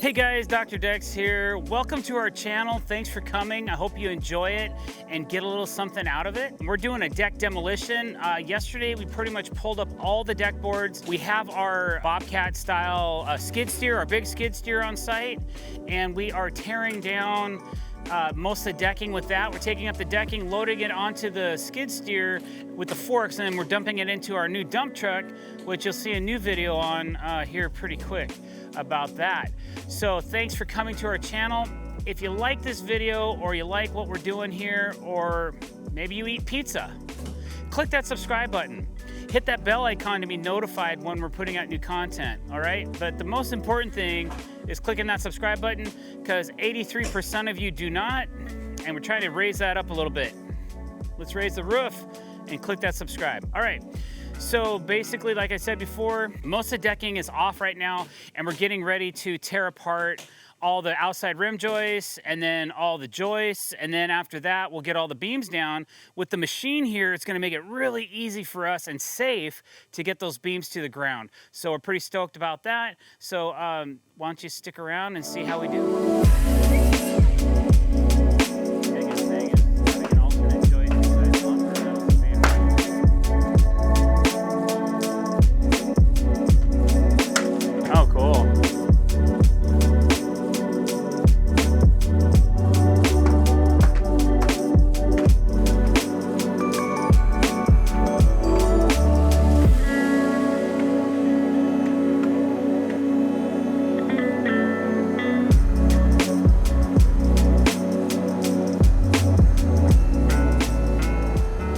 Hey guys, Dr. Decks here. Welcome to our channel. Thanks for coming. I hope you enjoy it and get a little something out of it. We're doing a deck demolition. Yesterday, we pretty much pulled up all the deck boards. We have our Bobcat style skid steer, our big skid steer on site, and we are tearing down most of the decking with that. We're taking up the decking, loading it onto the skid steer with the forks, and then we're dumping it into our new dump truck, which you'll see a new video on here pretty quick about that. So thanks for coming to our channel. If you like this video or you like what we're doing here, or maybe you eat pizza, click that subscribe button. Hit that bell icon to be notified when we're putting out new content, all right? But the most important thing is clicking that subscribe button, because 83% of you do not, and we're trying to raise that up a little bit. Let's raise the roof and click that subscribe. All right, so basically, like I said before, most of the decking is off right now, and we're getting ready to tear apart all the outside rim joists and then all the joists, and then after that we'll get all the beams down. With the machine here, it's going to make it really easy for us and safe to get those beams to the ground. So we're pretty stoked about that. So why don't you stick around and see how we do. Oh, cool.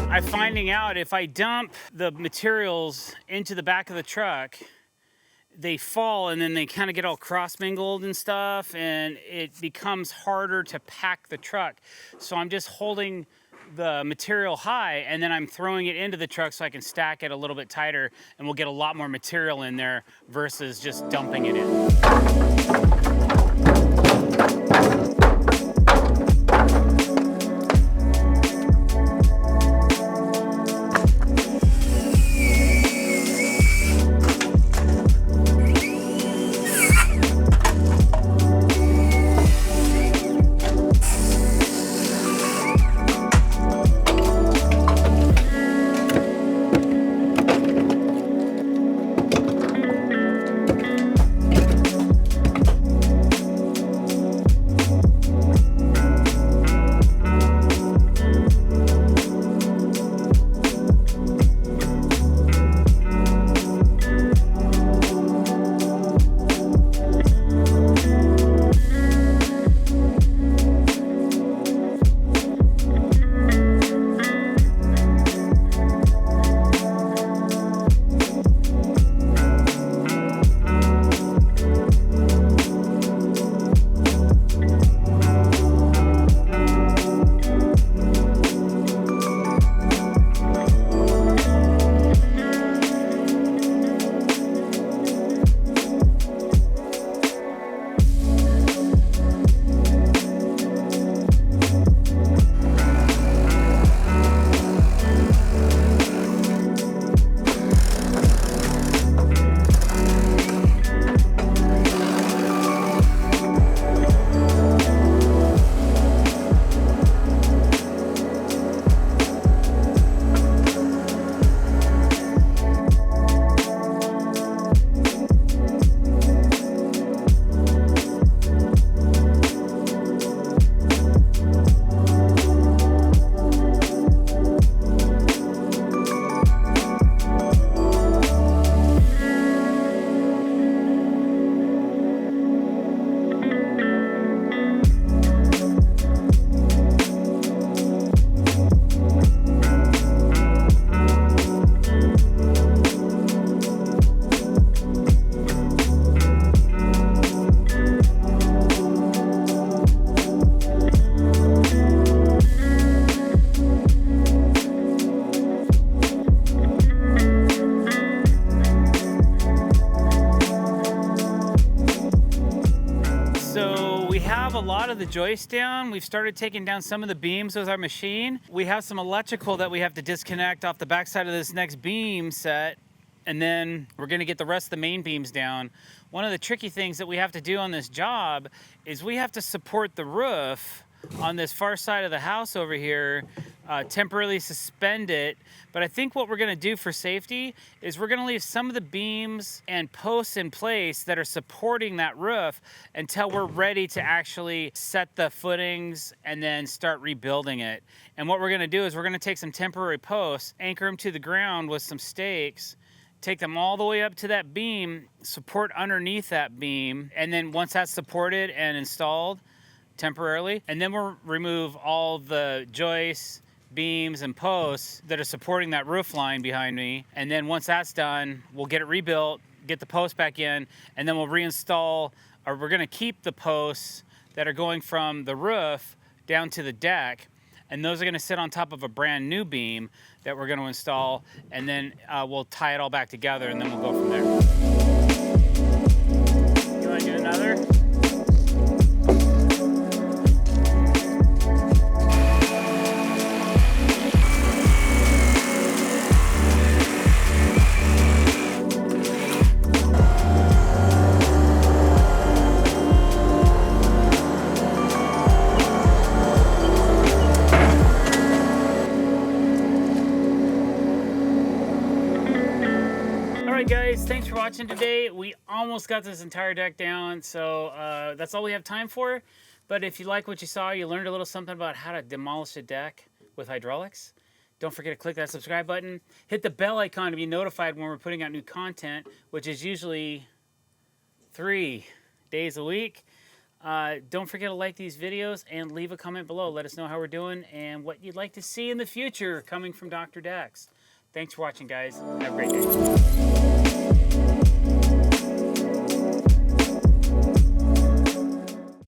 I'm finding out if I dump the materials into the back of the truck, they fall and then they kind of get all cross-mingled and stuff, and it becomes harder to pack the truck. So I'm just holding the material high and then I'm throwing it into the truck so I can stack it a little bit tighter, and we'll get a lot more material in there versus just dumping it in. A lot of the joists down. We've started taking down some of the beams with our machine. We have some electrical that we have to disconnect off the backside of this next beam set and then we're gonna get the rest of the main beams down. One of the tricky things that we have to do on this job is we have to support the roof on this far side of the house over here, temporarily suspend it. But I think what we're gonna do for safety is we're gonna leave some of the beams and posts in place that are supporting that roof until we're ready to actually set the footings and then start rebuilding it. And what we're gonna do is we're gonna take some temporary posts, anchor them to the ground with some stakes, take them all the way up to that beam, support underneath that beam, and then once that's supported and installed temporarily, and then we'll remove all the joists, beams, and posts that are supporting that roof line behind me. And then once that's done, we'll get it rebuilt, get the posts back in, and then we'll reinstall, or we're gonna keep the posts that are going from the roof down to the deck, and those are gonna sit on top of a brand new beam that we're gonna install, and then we'll tie it all back together, and then we'll go from there. You wanna do another? Guys, thanks for watching today. We almost got this entire deck down, so that's all we have time for. But if you like what you saw, you learned a little something about how to demolish a deck with hydraulics. Don't forget to click that subscribe button. Hit the bell icon to be notified when we're putting out new content, which is usually 3 days a week. Don't forget to like these videos and leave a comment below. Let us know how we're doing and what you'd like to see in the future coming from Dr. Decks. Thanks for watching, guys. Have a great day.